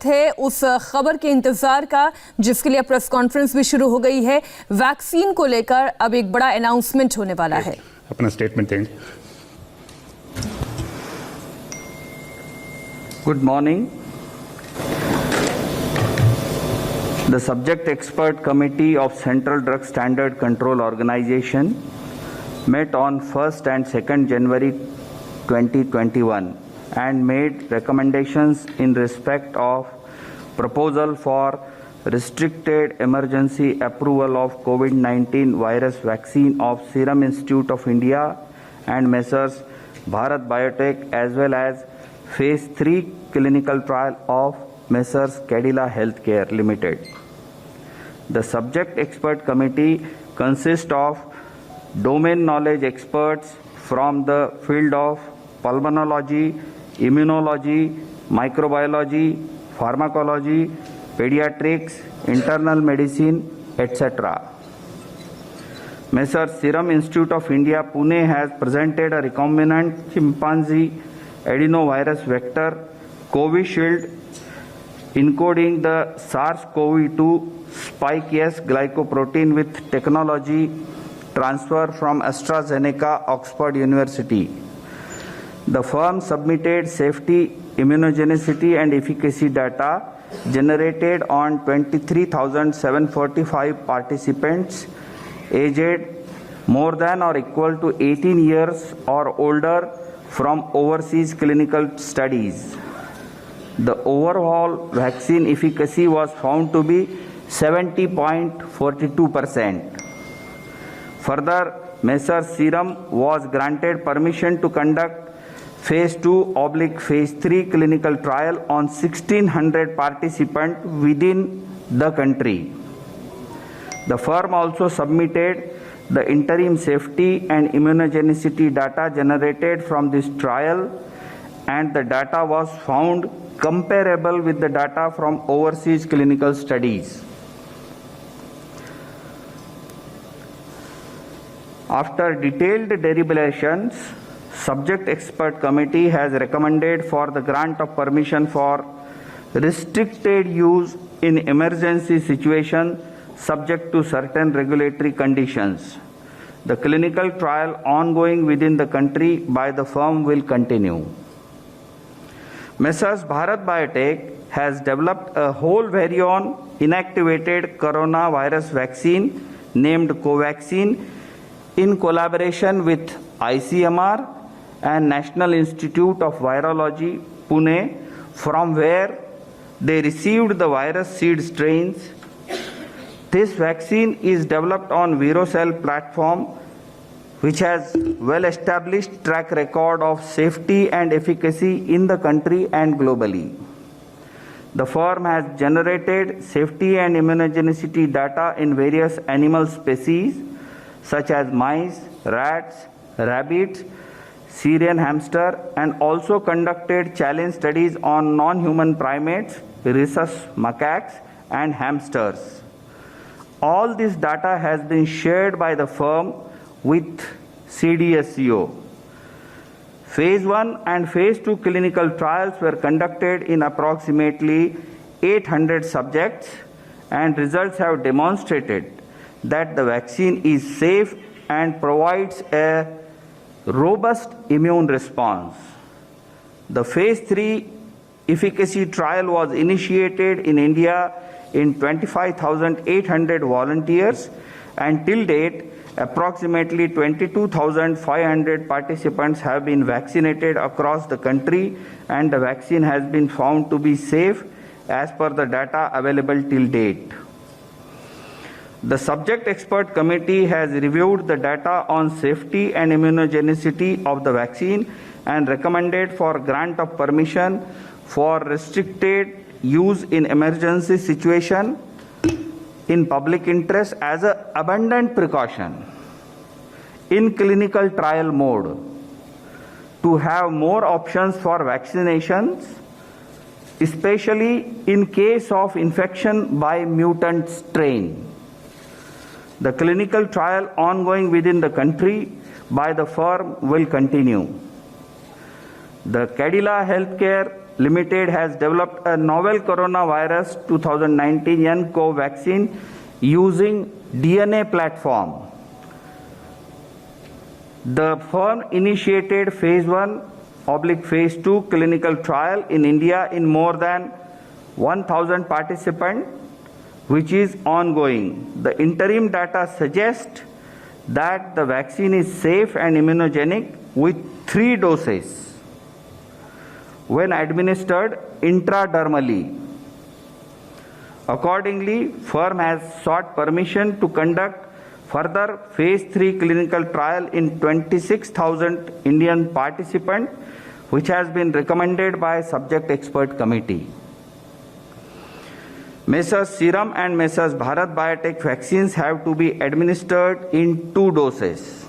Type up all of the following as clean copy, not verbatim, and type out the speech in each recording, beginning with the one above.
वक्त है उस खबर के इंतजार का जिसके लिए प्रेस कॉन्फ्रेंस भी शुरू हो गई है। वैक्सीन को लेकर अब एक बड़ा अनाउंसमेंट होने वाला है। अपना स्टेटमेंट देंगे। Good morning. The Subject Expert Committee of Central Drug Standard Control Organization met on 1st and 2nd January 2021 and made recommendations in respect of proposal for restricted emergency approval of COVID-19 virus vaccine of Serum Institute of India and Messrs. Bharat Biotech, as well as Phase 3 clinical trial of Messrs. Cadila Healthcare Limited. The Subject Expert Committee consists of domain knowledge experts from the field of pulmonology, immunology, microbiology, pharmacology, pediatrics, internal medicine, etc. Messrs. Serum Institute of India, Pune has presented a recombinant chimpanzee adenovirus vector Covishield encoding the SARS-CoV-2 spike S glycoprotein with technology transfer from AstraZeneca, Oxford University. The firm submitted safety, immunogenicity and efficacy data generated on 23,745 participants aged more than or equal to 18 years or older from overseas clinical studies. The overall vaccine efficacy was found to be 70.42%. Further, Messrs. Serum was granted permission to conduct Phase 2/Phase 3 clinical trial on 1,600 participants within the country. The firm also submitted the interim safety and immunogenicity data generated from this trial, and the data was found comparable with the data from overseas clinical studies. After detailed deliberations, Subject Expert Committee has recommended for the grant of permission for restricted use in emergency situation subject to certain regulatory conditions. The clinical trial ongoing within the country by the firm will continue. Messrs. Bharat Biotech has developed a whole virion inactivated coronavirus vaccine named Covaxin in collaboration with ICMR and National Institute of Virology, Pune, from where they received the virus seed strains. This vaccine is developed on ViroCell platform, which has well-established track record of safety and efficacy in the country and globally. The firm has generated safety and immunogenicity data in various animal species such as mice, rats, rabbits, Syrian hamster, and also conducted challenge studies on non-human primates, rhesus macaques, and hamsters. All this data has been shared by the firm with CDSCO. Phase 1 and Phase 2 clinical trials were conducted in approximately 800 subjects, and results have demonstrated that the vaccine is safe and provides a robust immune response. The Phase 3 efficacy trial was initiated in India in 25,800 volunteers, and till date, approximately 22,500 participants have been vaccinated across the country, and the vaccine has been found to be safe as per the data available till date. The Subject Expert Committee has reviewed the data on safety and immunogenicity of the vaccine and recommended for grant of permission for restricted use in emergency situation in public interest as an abundant precaution in clinical trial mode to have more options for vaccinations, especially in case of infection by mutant strain. The clinical trial ongoing within the country by the firm will continue. The Cadila Healthcare Limited has developed a novel coronavirus 2019 nCoV vaccine using DNA platform. The firm initiated phase 1/phase 2 clinical trial in India in more than 1,000 participants, which is ongoing. The interim data suggests that the vaccine is safe and immunogenic with 3 doses when administered intradermally. Accordingly, firm has sought permission to conduct further phase 3 clinical trial in 26,000 Indian participants, which has been recommended by subject expert committee. Messrs. Serum and Messrs. Bharat Biotech vaccines have to be administered in 2 doses.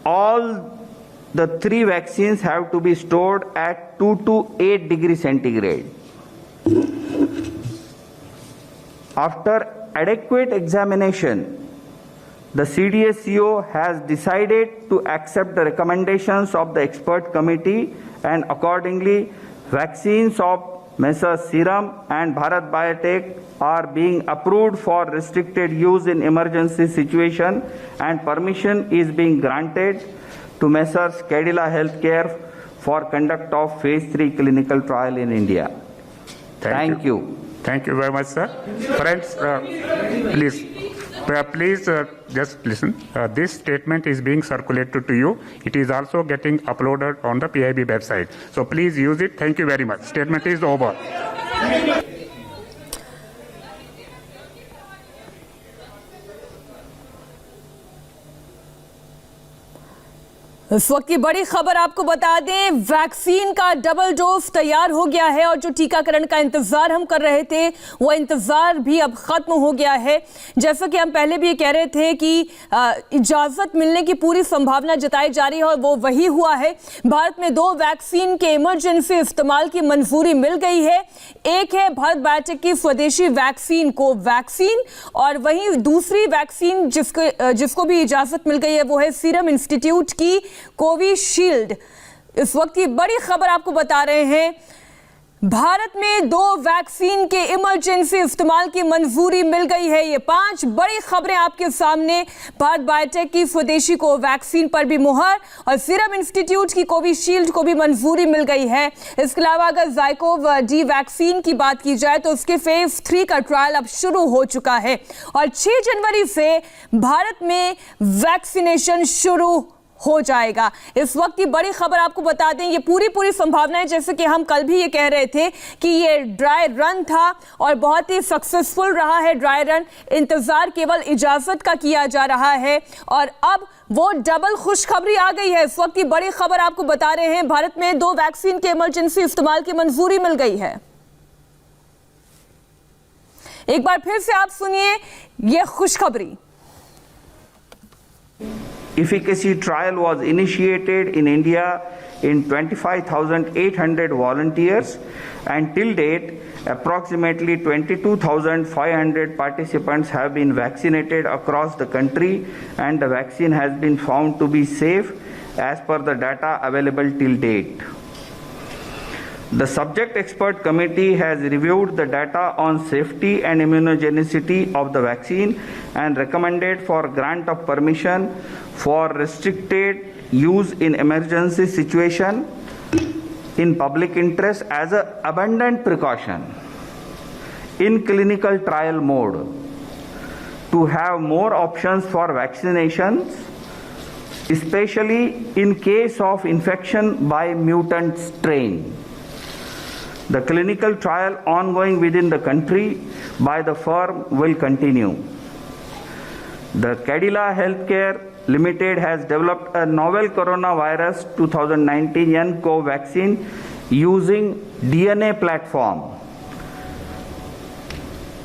All the 3 vaccines have to be stored at 2 to 8 degrees centigrade. After adequate examination, the CDSCO has decided to accept the recommendations of the expert committee, and accordingly, vaccines of Messrs. Serum and Bharat Biotech are being approved for restricted use in emergency situation, and permission is being granted to Messrs. Cadila Healthcare for conduct of phase 3 clinical trial in India. Thank you. Thank you very much, sir. Friends, please just listen. This statement is being circulated to you. It is also getting uploaded on the PIB website. So please use it. Thank you very much. Statement is over. इस वक्त की बड़ी खबर आपको बता दें, vaccine का double dose तैयार हो गया है और जो टीकाकरण का इंतजार हम कर रहे थे वो इंतजार भी अब खत्म हो गया है। जैसा कि हम पहले भी ये कह रहे थे कि इजाजत मिलने की पूरी संभावना जताई जा रही है और वो वही हुआ है। भारत में 2 वैक्सीन के इमरजेंसी इस्तेमाल की मंजूरी मिल गई है। एक है भारत बायोटेक की स्वदेशी वैक्सीन कोवैक्सीन और वहीं दूसरी वैक्सीन जिसको भी इजाजत मिल गई है वो है सीरम इंस्टीट्यूट की कोविशील्ड। इस वक्त की बड़ी खबर आपको बता रहे हैं, भारत में 2 वैक्सीन के इमरजेंसी इस्तेमाल की मंजूरी मिल गई है। ये 5 बड़ी खबरें आपके सामने। भारत बायोटेक की स्वदेशी कोवैक्सीन पर भी मुहर और सीरम इंस्टीट्यूट की कोविशील्ड को भी मंजूरी मिल गई है। इसके अलावा अगर जाइकोव डी वैक्सीन की बात की जाए तो उसके फेज 3 का ट्रायल अब शुरू हो चुका है और 6 जनवरी से भारत में वैक्सीनेशन शुरू हो जाएगा। इस वक्त की बड़ी खबर आपको बता दें, ये पूरी संभावनाएं, जैसे कि हम कल भी ये कह रहे थे कि ये ड्राई रन था और बहुत ही सक्सेसफुल रहा है ड्राई रन। इंतजार केवल इजाजत का किया जा रहा है और अब वो डबल खुशखबरी आ गई है। इस वक्त की बड़ी खबर आपको बता रहे हैं, भारत में 2 वैक्सीन के इमरजेंसी इस्तेमाल की मंजूरी मिल गई है। एक बार फिर से आप सुनिए ये खुशखबरी। Efficacy trial was initiated in India in 25,800 volunteers, and till date approximately 22,500 participants have been vaccinated across the country, and the vaccine has been found to be safe as per the data available till date. The subject expert committee has reviewed the data on safety and immunogenicity of the vaccine and recommended for grant of permission for restricted use in emergency situation in public interest as an abundant precaution in clinical trial mode to have more options for vaccinations, especially in case of infection by mutant strain. The clinical trial ongoing within the country by the firm will continue. The Cadila Healthcare Limited has developed a novel coronavirus 2019 nCoV vaccine using DNA platform.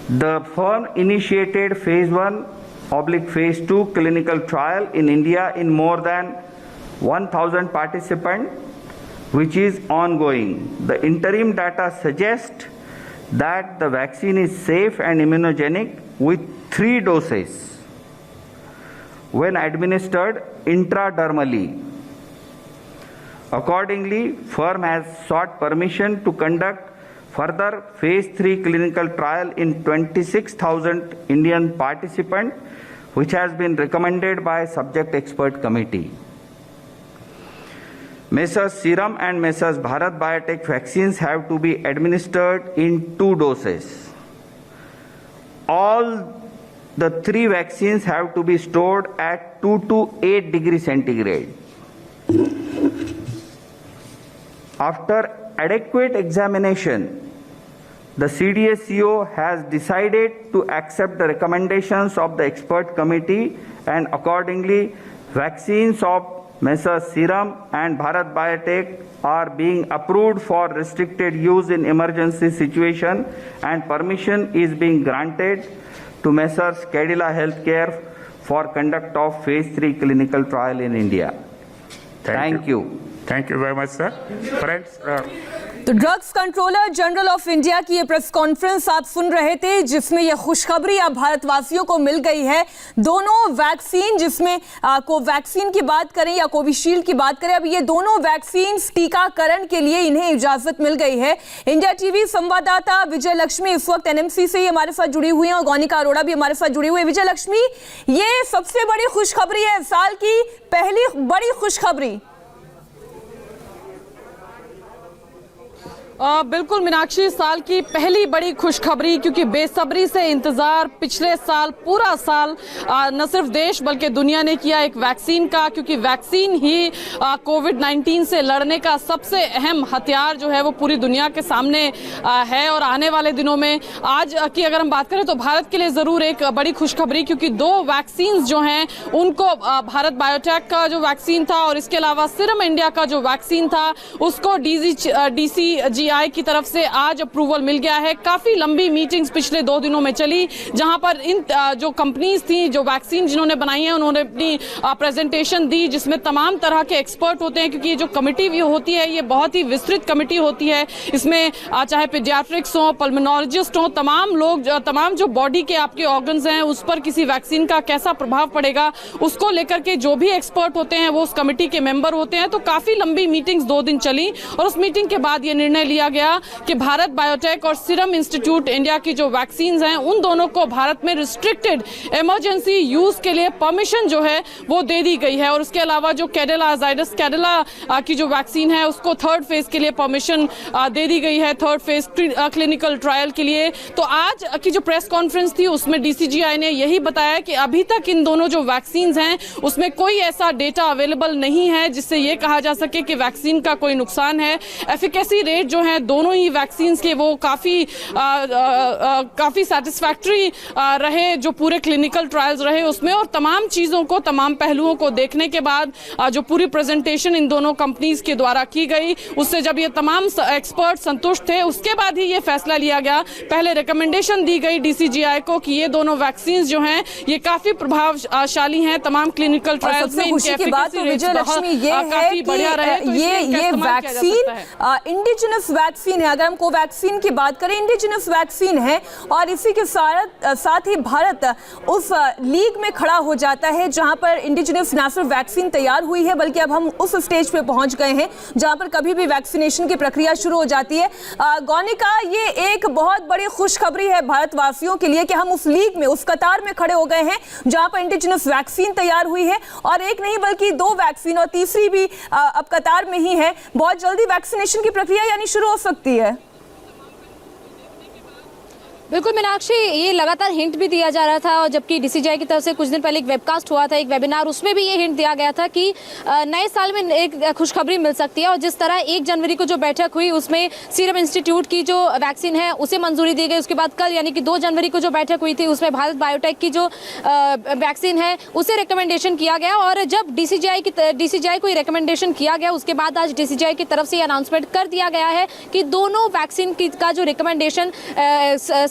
The firm initiated phase 1/phase 2 clinical trial in India in more than 1,000 participants, which is ongoing. The interim data suggests that the vaccine is safe and immunogenic with 3 doses when administered intradermally. Accordingly, firm has sought permission to conduct further phase 3 clinical trial in 26,000 Indian participants, which has been recommended by subject expert committee. Messrs. Serum and Messrs. Bharat Biotech vaccines have to be administered in 2 doses. All the 3 vaccines have to be stored at 2 to 8 degrees centigrade. After adequate examination, the CDSCO has decided to accept the recommendations of the expert committee, and accordingly, vaccines of Messrs. Serum and Bharat Biotech are being approved for restricted use in emergency situation, and permission is being granted to Messrs. Cadila Healthcare for conduct of phase 3 clinical trial in India. Thank you. Thank you very much, sir. Friends, तो drugs controller general of India की ये press conference आप सुन रहे थे, जिसमें ये खुशखबरी अब भारतवासियों को मिल गई है। दोनों वैक्सीन, जिसमें कोवैक्सीन की बात करें या कोविशील्ड की बात करें, अब ये दोनों वैक्सीन टीकाकरण के लिए इन्हें इजाजत मिल गई है। इंडिया टीवी संवाददाता विजय लक्ष्मी इस वक्त एनएमसी से हमारे साथ जुड़ी हुई हैं और गौनिका अरोड़ा भी हमारे साथ जुड़ी हुई है। विजय लक्ष्मी, ये सबसे बड़ी खुशखबरी है, साल की पहली बड़ी खुशखबरी। बिल्कुल मीनाक्षी, साल की पहली बड़ी खुशखबरी, क्योंकि बेसब्री से इंतजार पिछले साल पूरा साल न सिर्फ देश बल्कि दुनिया ने किया एक वैक्सीन का, क्योंकि वैक्सीन ही कोविड-19 से लड़ने का सबसे अहम हथियार जो है वो पूरी दुनिया के सामने है। और आने वाले दिनों में आज की अगर हम बात करें तो भारत के लिए जरूर एक बड़ी खुशखबरी, क्योंकि 2 वैक्सीन जो हैं उनको भारत बायोटेक का जो वैक्सीन था और इसके अलावा सीरम इंडिया का जो वैक्सीन था उसको DCGI की तरफ से आज अप्रूवल मिल गया है। काफी लंबी मीटिंग्स पिछले 2 दिनों में चली, जहां पर इन जो कंपनीज थी, जो वैक्सीन जिन्होंने बनाई है, उन्होंने अपनी प्रेजेंटेशन दी, जिसमें तमाम तरह के एक्सपर्ट होते हैं, क्योंकि ये जो कमेटी भी होती है ये बहुत ही विस्तृत कमेटी होती है। इसमें चाहे पीडियाट्रिक्स हो, पल्मोनोलॉजिस्ट हो, तमाम लोग, तमाम जो बॉडी के आपके ऑर्गन्स हैं उस पर किसी वैक्सीन का कैसा प्रभाव पड़ेगा उसको लेकर के जो भी एक्सपर्ट होते हैं वो उस कमेटी के मेंबर होते हैं। तो काफी लंबी मीटिंग्स 2 दिन चली और उस मीटिंग के बाद ये निर्णय लिया गया कि भारत बायोटेक और सीरम इंस्टीट्यूट इंडिया की जो वैक्सीन हैं उन दोनों को भारत में रिस्ट्रिक्टेड इमरजेंसी यूज के लिए परमिशन जो है वो दे दी गई है। और उसके अलावा जो कैडिला की जो वैक्सीन है उसको 3rd फेज के लिए परमिशन दे दी गई है, 3rd फेज क्लिनिकल ट्रायल के लिए। तो आज की जो प्रेस कॉन्फ्रेंस थी उसमें DCGI ने यही बताया कि अभी तक इन दोनों जो वैक्सीन हैं उसमें कोई ऐसा डेटा अवेलेबल नहीं है जिससे ये कहा जा सके कि वैक्सीन का कोई नुकसान है। एफिकेसी रेट जो है दोनों ही वैक्सीन के वो काफी सेटिस्फैक्टरी रहे, जो पूरे क्लिनिकल ट्रायल्स रहे उसमें। और तमाम चीजों को, तमाम पहलुओं को देखने के बाद जो पूरी प्रेजेंटेशन इन दोनों कंपनीज के द्वारा की गई, उससे जब ये तमाम एक्सपर्ट संतुष्ट थे उसके बाद ही ये फैसला लिया गया। पहले रिकमेंडेशन दी गई DCGI को कि ये दोनों वैक्सीन जो हैं ये काफी प्रभावशाली हैं, तमाम क्लिनिकल ट्रायल्स में इनके एफिकेसी रेट्स काफी बढ़िया रहे। तो ये वैक्सीन इंडिजिनस वैक्सीन है। अगर हम कोवैक्सीन की बात करें, इंडिजिनस वैक्सीन है और इसी के साथ ही भारत उस लीग में खड़ा हो जाता है जहां पर इंडिजिनस न सिर्फ वैक्सीन तैयार हुई है बल्कि अब हम उस स्टेज पे पहुंच गए हैं जहां पर कभी भी वैक्सीनेशन की प्रक्रिया शुरू हो जाती है। गौनिका, ये एक बहुत बड़ी खुशखबरी है भारतवासियों के लिए कि हम उस लीग में, उस कतार में खड़े हो गए हैं जहां पर इंडिजिनस वैक्सीन तैयार हुई है, और एक नहीं बल्कि 2 वैक्सीन और तीसरी भी अब कतार में ही है। बहुत जल्दी वैक्सीनेशन की प्रक्रिया यानी शुरू हो सकती है। बिल्कुल मीनाक्षी, ये लगातार हिंट भी दिया जा रहा था, और जबकि DCGI की तरफ से कुछ दिन पहले एक वेबकास्ट हुआ था, एक वेबिनार, उसमें भी ये हिंट दिया गया था कि नए साल में एक खुशखबरी मिल सकती है। और जिस तरह 1 जनवरी को जो बैठक हुई उसमें सीरम इंस्टीट्यूट की जो वैक्सीन है उसे मंजूरी दी गई, उसके बाद कल यानी कि 2 जनवरी को जो बैठक हुई थी उसमें भारत बायोटेक की जो वैक्सीन है उसे रिकमेंडेशन किया गया। और जब DCGI को रिकमेंडेशन किया गया उसके बाद आज DCGI की तरफ से अनाउंसमेंट कर दिया गया है कि दोनों वैक्सीन का जो रिकमेंडेशन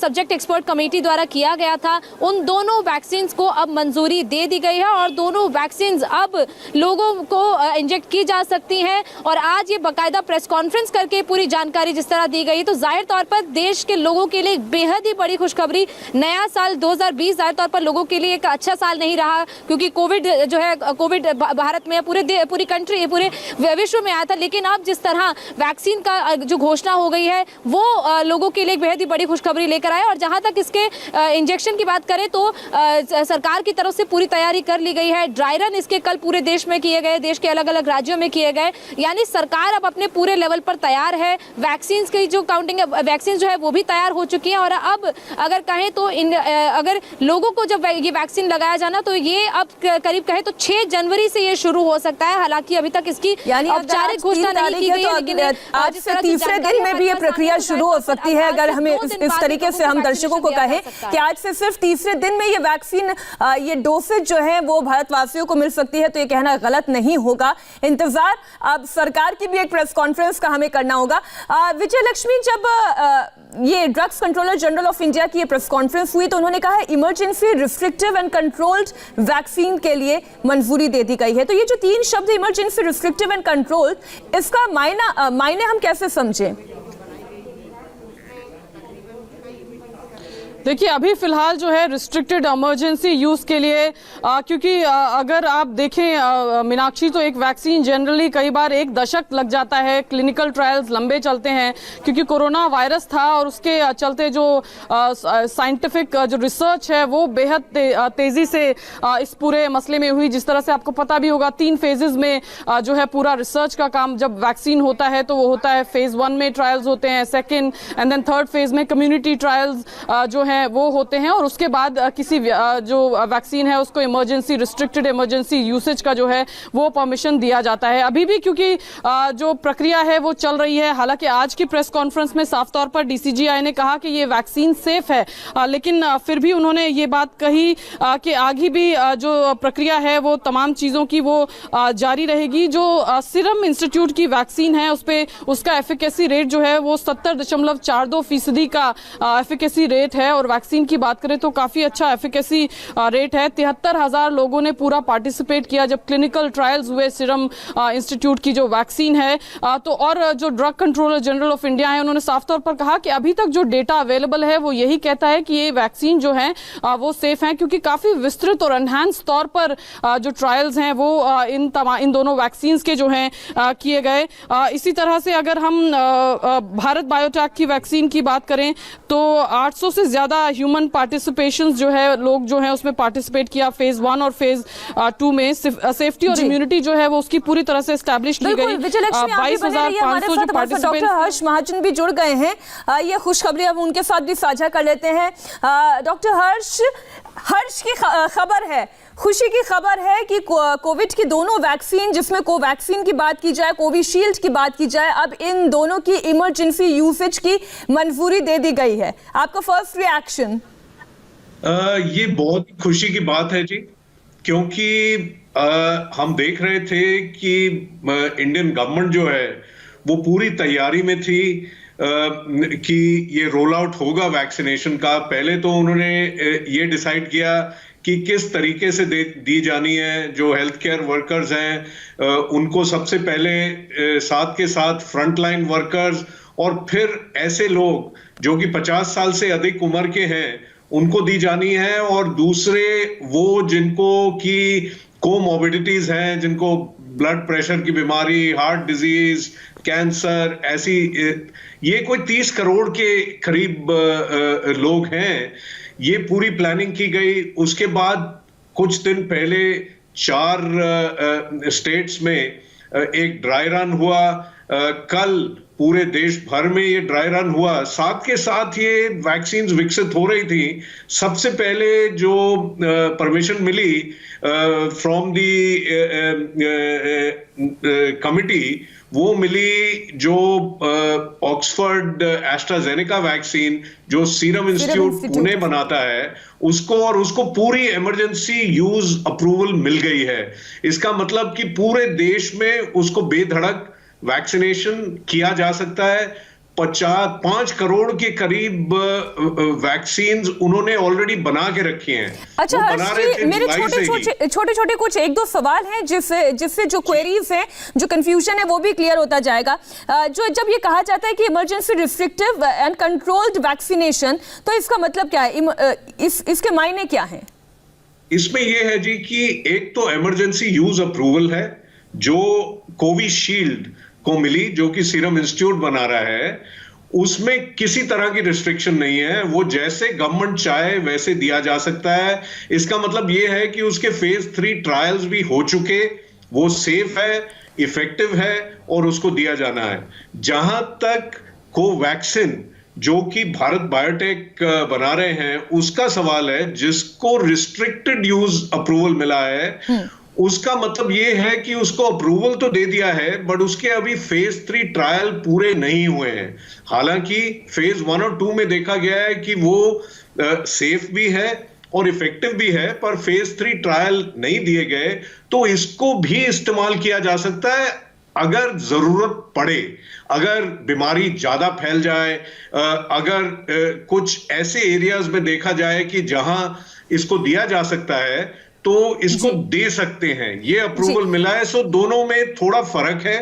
सब्जेक्ट एक्सपर्ट कमेटी द्वारा किया गया था, उन दोनों वैक्सीन को अब मंजूरी दे दी गई है और दोनों वैक्सीन अब लोगों को इंजेक्ट की जा सकती हैं। और आज ये बाकायदा प्रेस कॉन्फ्रेंस करके पूरी जानकारी जिस तरह दी गई, तो जाहिर तौर पर देश के लोगों के लिए एक बेहद ही बड़ी खुशखबरी। नया साल 2020 जाहिर तौर पर लोगों के लिए एक अच्छा साल नहीं रहा, क्योंकि कोविड जो है, कोविड भारत में पूरी कंट्री, पूरे विश्व में आया था। लेकिन अब जिस तरह वैक्सीन का जो घोषणा हो गई है वो लोगों के लिए एक बेहद ही बड़ी खुशखबरी लेकर आए। और जहां तक इसके इंजेक्शन की बात करें तो सरकार की तरफ से पूरी तैयारी कर ली गई है। ड्राई रन इसके कल पूरे देश में किए गए, देश के अलग अलग राज्यों में किए गए, यानी सरकार अब अपने पूरे लेवल पर तैयार है। वैक्सीन की जो काउंटिंग है, वैक्सीन जो है वो भी तैयार हो चुकी है। और अब अगर कहें तो अगर लोगों को जब ये वैक्सीन लगाया जाना, तो ये अब करीब कहें तो 6 जनवरी से ये शुरू हो सकता है। हालांकि अभी तक इसकी औपचारिक घोषणा नहीं की गई है, लेकिन आज से तीसरे दिन में भी ये प्रक्रिया शुरू हो सकती है। अगर हमें इस तरीके से हम दर्शकों को कहें कि आज से सिर्फ तीसरे दिन में ये वैक्सीन, ये डोसेज जो है वो भारतवासियों को मिल सकती है, तो ये कहना गलत नहीं होगा। इंतजार अब सरकार की भी एक प्रेस कॉन्फ्रेंस का हमें करना होगा। विजय लक्ष्मी, जब ये drugs controller general of India की ये प्रेस कॉन्फ्रेंस हुई तो उन्होंने कहा emergency, restrictive and controlled vaccine के लिए मंजूरी दे दी गई है। तो ये जो 3 शब्द इमरजेंसी, रिस्ट्रिक्टिव एंड कंट्रोल्ड, इसका मायने हम कैसे समझें? देखिए, अभी फिलहाल जो है रिस्ट्रिक्टेड इमरजेंसी यूज के लिए, क्योंकि अगर आप देखें मीनाक्षी, तो एक वैक्सीन जनरली कई बार 1 दशक लग जाता है, क्लिनिकल ट्रायल्स लंबे चलते हैं, क्योंकि कोरोना वायरस था और उसके चलते जो साइंटिफिक जो रिसर्च है वो बेहद तेजी से इस पूरे मसले में हुई। जिस तरह से आपको पता भी होगा, 3 फेजेस में जो है पूरा रिसर्च का काम जब वैक्सीन होता है तो वो होता है, फेज 1 में ट्रायल्स होते हैं, second and then third phase में कम्युनिटी ट्रायल्स जो हैं वो होते हैं, और उसके बाद किसी जो वैक्सीन है उसको इमरजेंसी, रिस्ट्रिक्टेड इमरजेंसी यूसेज का जो है वो परमिशन दिया जाता है। अभी भी क्योंकि जो प्रक्रिया है वो चल रही है। हालांकि आज की प्रेस कॉन्फ्रेंस में साफ तौर पर डीसीजीआई ने कहा कि ये वैक्सीन सेफ है, लेकिन फिर भी उन्होंने ये बात कही कि आगे भी जो प्रक्रिया है वो तमाम चीज़ों की वो जारी रहेगी। जो सीरम इंस्टीट्यूट की वैक्सीन है उस पर उसका एफिकेसी रेट जो है वो 70.42% का एफिकेसी रेट है, और वैक्सीन की बात करें तो काफी अच्छा एफिकेसी रेट है। 73,000 लोगों ने पूरा पार्टिसिपेट किया जब क्लिनिकल ट्रायल्स हुए सीरम इंस्टीट्यूट की जो वैक्सीन है। तो और जो drug controller general of India है उन्होंने साफ तौर पर कहा कि अभी तक जो डेटा अवेलेबल है वो यही कहता है कि ये वैक्सीन जो है वो सेफ है, क्योंकि काफी विस्तृत और एनहांस तौर पर जो ट्रायल्स हैं वो इन दोनों वैक्सीन के जो हैं किए गए। इसी तरह से अगर हम भारत बायोटेक की वैक्सीन की बात करें तो 800 से ज्यादा ह्यूमन पार्टिसिपेशन जो है, लोग जो है उसमें पार्टिसिपेट किया फेज 1 और फेज 2 में। सेफ्टी और इम्यूनिटी जो है वो उसकी पूरी तरह से एस्टैब्लिश की गई। 22,500 जो पार्टिसिपेंट। डॉक्टर हर्ष महाजन भी जुड़ गए हैं, ये खुशखबरी अब उनके साथ भी साझा कर लेते हैं। डॉक्टर हर्ष की खबर है, खुशी की खबर है कि कोविड की दोनों वैक्सीन, जिसमें कोवैक्सीन की बात की जाए, कोविशील्ड की बात की जाए, अब इन दोनों की इमरजेंसी यूसेज की मंजूरी दे दी गई है। आपका फर्स्ट रिएक्शन? ये बहुत खुशी की बात है जी, क्योंकि हम देख रहे थे कि इंडियन गवर्नमेंट जो है वो पूरी तैयारी में थी कि ये रोल आउट होगा वैक्सीनेशन का। पहले तो उन्होंने ये डिसाइड किया कि किस तरीके से दी जानी है। जो हेल्थ केयर वर्कर्स हैं उनको सबसे पहले साथ के साथ फ्रंटलाइन वर्कर्स, और फिर ऐसे लोग जो कि 50 साल से अधिक उम्र के हैं उनको दी जानी है, और दूसरे वो जिनको की कोमोर्बिडिटीज हैं, जिनको ब्लड प्रेशर की बीमारी, हार्ट डिजीज, कैंसर, ऐसी ये कोई 30 करोड़ के करीब लोग हैं। ये पूरी प्लानिंग की गई। उसके बाद कुछ दिन पहले 4 स्टेट्स में एक ड्राई रन हुआ। कल पूरे देश भर में ये ड्राई रन हुआ। साथ के साथ ये वैक्सीन विकसित हो रही थी। सबसे पहले जो परमिशन मिली फ्रॉम दी कमिटी वो मिली जो ऑक्सफोर्ड एस्ट्राजेनेका वैक्सीन जो सीरम इंस्टीट्यूट पुणे बनाता है उसको, और उसको पूरी इमरजेंसी यूज अप्रूवल मिल गई है। इसका मतलब कि पूरे देश में उसको बेधड़क वैक्सीनेशन किया जा सकता है। 5 करोड़ के करीब वैक्सीन उन्होंने ऑलरेडी बना के रखी हैं। अच्छा वो बना रहे हर्ष थे जी, मेरे जुलाई से ही। छोटे कुछ एक दो सवाल हैं जिससे जो क्वेरीज हैं, जो कंफ्यूजन है, वो भी क्लियर होता जाएगा। जो जब ये कहा जाता है कि emergency restrictive and controlled vaccination, तो इसका मतलब क्या है? इसके मायने क्या हैं? इसमें यह है जी कि एक तो इमरजेंसी यूज अप्रूवल है जो कोविशील्ड को मिली, जो कि सीरम इंस्टीट्यूट बना रहा है। उसमें किसी तरह की रिस्ट्रिक्शन नहीं है, वो जैसे गवर्नमेंट चाहे वैसे दिया जा सकता है। इसका मतलब यह है कि उसके फेज 3 ट्रायल्स भी हो चुके, वो सेफ है, इफेक्टिव है और उसको दिया जाना है। जहां तक कोवैक्सीन जो कि भारत बायोटेक बना रहे हैं उसका सवाल है, जिसको रिस्ट्रिक्टेड यूज अप्रूवल मिला है, उसका मतलब यह है कि उसको अप्रूवल तो दे दिया है बट उसके अभी फेज 3 ट्रायल पूरे नहीं हुए हैं। हालांकि फेज 1 और 2 में देखा गया है कि वो सेफ भी है और इफेक्टिव भी है, पर फेज 3 ट्रायल नहीं दिए गए, तो इसको भी इस्तेमाल किया जा सकता है अगर जरूरत पड़े, अगर बीमारी ज्यादा फैल जाए, अगर कुछ ऐसे एरियाज में देखा जाए कि जहां इसको दिया जा सकता है तो इसको दे सकते हैं। ये अप्रूवल मिला है। सो दोनों में थोड़ा फर्क है।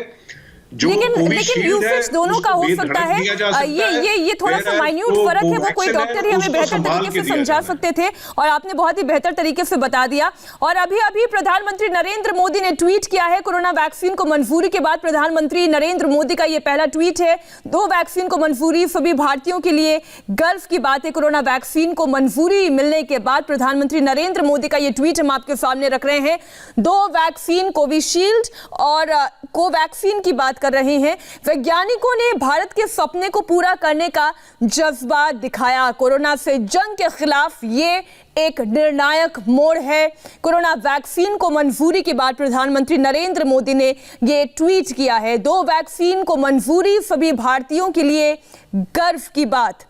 लेकिन यूसेज दोनों का हो सकता है। ये थोड़ा सा माइन्यूट फर्क है, वो कोई डॉक्टर ही हमें बेहतर तरीके से समझा सकते थे और आपने बहुत ही बेहतर तरीके से बता दिया। और अभी प्रधानमंत्री नरेंद्र मोदी ने ट्वीट किया है कोरोना वैक्सीन को मंजूरी के बाद। प्रधानमंत्री नरेंद्र मोदी का ये पहला ट्वीट है। 2 वैक्सीन को मंजूरी, सभी भारतीयों के लिए गर्व की बात है। कोरोना वैक्सीन को मंजूरी मिलने के बाद प्रधानमंत्री नरेंद्र मोदी का ये ट्वीट हम आपके सामने रख रहे हैं। 2 वैक्सीन कोविशील्ड और कोवैक्सीन की बात कर रहे हैं। वैज्ञानिकों ने भारत के सपने को पूरा करने का जज्बा दिखाया। कोरोना से जंग के खिलाफ ये एक निर्णायक मोड़ है। कोरोना वैक्सीन को मंजूरी के बाद प्रधानमंत्री नरेंद्र मोदी ने ये ट्वीट किया है। 2 वैक्सीन को मंजूरी, सभी भारतीयों के लिए गर्व की बात।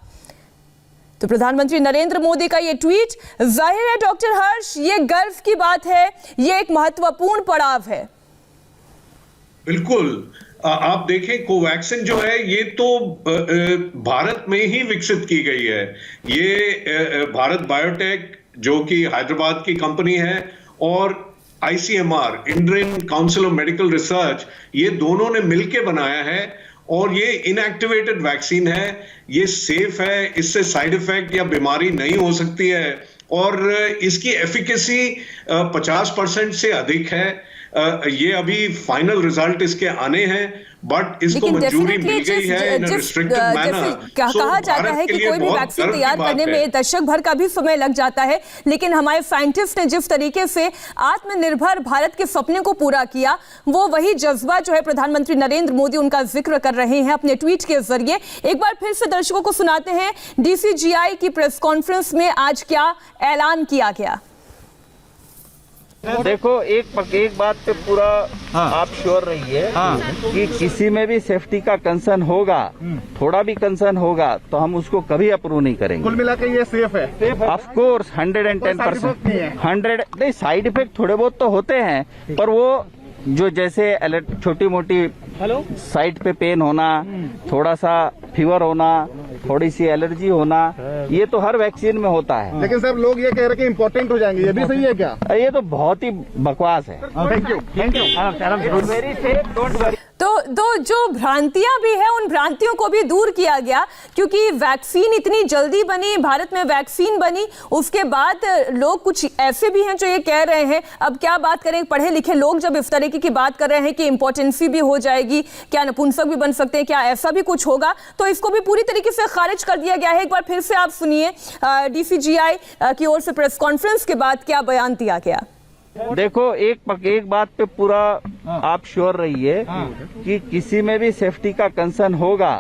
तो प्रधानमंत्री नरेंद्र मोदी का ये ट्वीट, जाहिर है डॉक्टर हर्ष, ये गर्व की बात है, ये एक महत्वपूर्ण पड़ाव है। बिल्कुल। आप देखें कोवैक्सीन जो है ये तो भारत में ही विकसित की गई है। ये भारत बायोटेक जो कि हैदराबाद की कंपनी है और ICMR, Indian council of medical research, ये दोनों ने मिलकर बनाया है और ये इनएक्टिवेटेड वैक्सीन है। ये सेफ है, इससे साइड इफेक्ट या बीमारी नहीं हो सकती है और इसकी एफिकेसी 50% से अधिक है। ये अभी फाइनल रिजल्ट इसके आने हैं बट इसको मंजूरी मिल गई है इन रिस्ट्रिक्टेड मैनर। कहा जाता है कि कोई भी वैक्सीन तैयार करने में दशक भर का भी समय लग जाता है, लेकिन हमारे साइंटिस्ट ने जिस तरीके से आत्मनिर्भर भारत के सपने को पूरा किया, वो वही जज्बा जो है प्रधानमंत्री नरेंद्र मोदी उनका जिक्र कर रहे हैं अपने ट्वीट के जरिए। एक बार फिर से दर्शकों को सुनाते हैं डीसीजीआई की प्रेस कॉन्फ्रेंस में आज क्या ऐलान किया गया। देखो, एक बात पे पूरा आप श्योर रहिए कि किसी में भी सेफ्टी का कंसर्न होगा, थोड़ा भी कंसर्न होगा, तो हम उसको कभी अप्रूव नहीं करेंगे। कुल मिला के ये सेफ है। Of course 110%। 100 नहीं, साइड इफेक्ट थोड़े बहुत तो होते हैं, पर वो जो जैसे छोटी मोटी साइड पे पेन होना, थोड़ा सा फीवर होना, थोड़ी सी एलर्जी होना, ये तो हर वैक्सीन में होता है। लेकिन सर लोग ये कह रहे हैं कि इम्पोर्टेंट हो जाएंगे, ये भी सही है क्या? ये तो बहुत ही बकवास है। Thank you. Very safe, don't worry. तो जो भ्रांतियां भी है उन भ्रांतियों को भी दूर किया गया, क्योंकि वैक्सीन इतनी जल्दी बनी, भारत में वैक्सीन बनी, उसके बाद लोग कुछ ऐसे भी हैं जो ये कह रहे हैं, अब क्या बात करें, पढ़े लिखे लोग जब इस तरीके की बात कर रहे हैं कि इम्पोर्टेंसी भी हो जाएगी, क्या नपुंसक भी बन सकते हैं, क्या ऐसा भी कुछ होगा, तो इसको भी पूरी तरीके से खारिज कर दिया गया है। एक बार फिर से आप सुनिए डीसीजीआई की ओर से प्रेस कॉन्फ्रेंस के बाद क्या बयान दिया गया। देखो, एक बात पे पूरा आप श्योर रहिए कि किसी में भी सेफ्टी का कंसर्न होगा,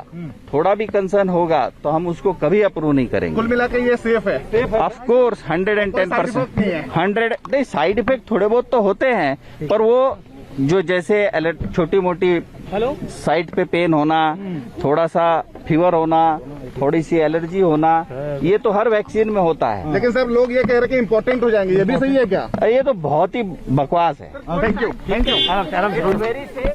थोड़ा भी कंसर्न होगा, तो हम उसको कभी अप्रूव नहीं करेंगे। कुल मिला के ये सेफ है। Of course 110%। 100 नहीं, साइड इफेक्ट थोड़े बहुत तो होते हैं, पर वो जो जैसे छोटी मोटी साइड पे पेन होना, थोड़ा सा फीवर होना, थोड़ी सी एलर्जी होना, ये तो हर वैक्सीन में होता है। लेकिन सर लोग ये कह रहे हैं कि इम्पोर्टेंट हो जाएंगे, ये भी सही है क्या? ये तो बहुत ही बकवास है। Thank you.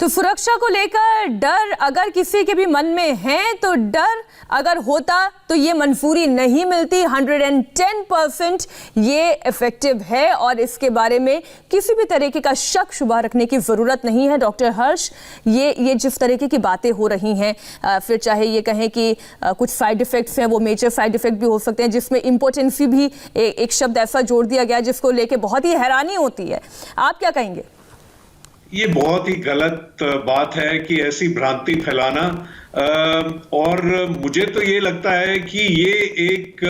तो तो सुरक्षा को लेकर डर अगर किसी के भी मन में है तो डर अगर होता तो ये मंजूरी नहीं मिलती। 110% ये इफेक्टिव है और इसके बारे में किसी भी तरीके का शक शुबा रखने की जरूरत नहीं है। डॉक्टर हर्ष, ये जिस तरीके की बातें हो रही हैं, फिर चाहे ये कहें कि कुछ साइड इफेक्ट्स हैं, वो मेजर साइड इफेक्ट भी हो सकते हैं, जिसमें इम्पोर्टेंसी भी एक शब्द ऐसा जोड़ दिया गया जिसको लेके बहुत ही हैरानी होती है। आप क्या कहेंगे? ये बहुत ही गलत बात है कि ऐसी भ्रांति फैलाना, और मुझे तो ये लगता है कि ये एक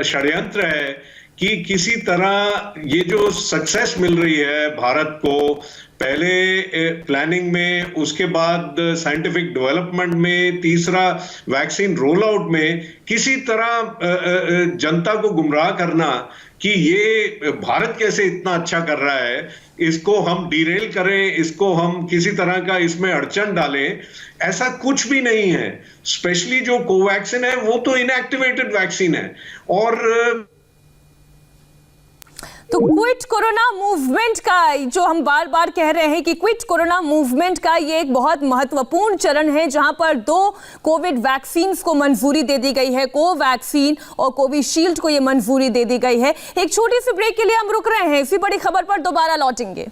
षड्यंत्र है कि किसी तरह ये जो सक्सेस मिल रही है भारत को, पहले प्लानिंग में, उसके बाद साइंटिफिक डेवलपमेंट में, तीसरा वैक्सीन रोल आउट में, किसी तरह जनता को गुमराह करना कि ये भारत कैसे इतना अच्छा कर रहा है, इसको हम डिरेल करें, इसको हम किसी तरह का इसमें अड़चन डालें, ऐसा कुछ भी नहीं है। स्पेशली जो कोवैक्सीन है वो तो इनएक्टिवेटेड वैक्सीन है। और तो क्विट कोरोना मूवमेंट का जो हम बार बार कह रहे हैं कि क्विट कोरोना मूवमेंट का ये एक बहुत महत्वपूर्ण चरण है जहां पर 2 कोविड वैक्सीन को मंजूरी दे दी गई है। कोवैक्सीन और कोविशील्ड को ये मंजूरी दे दी गई है। एक छोटी सी ब्रेक के लिए हम रुक रहे हैं। इसी बड़ी खबर पर दोबारा लौटेंगे।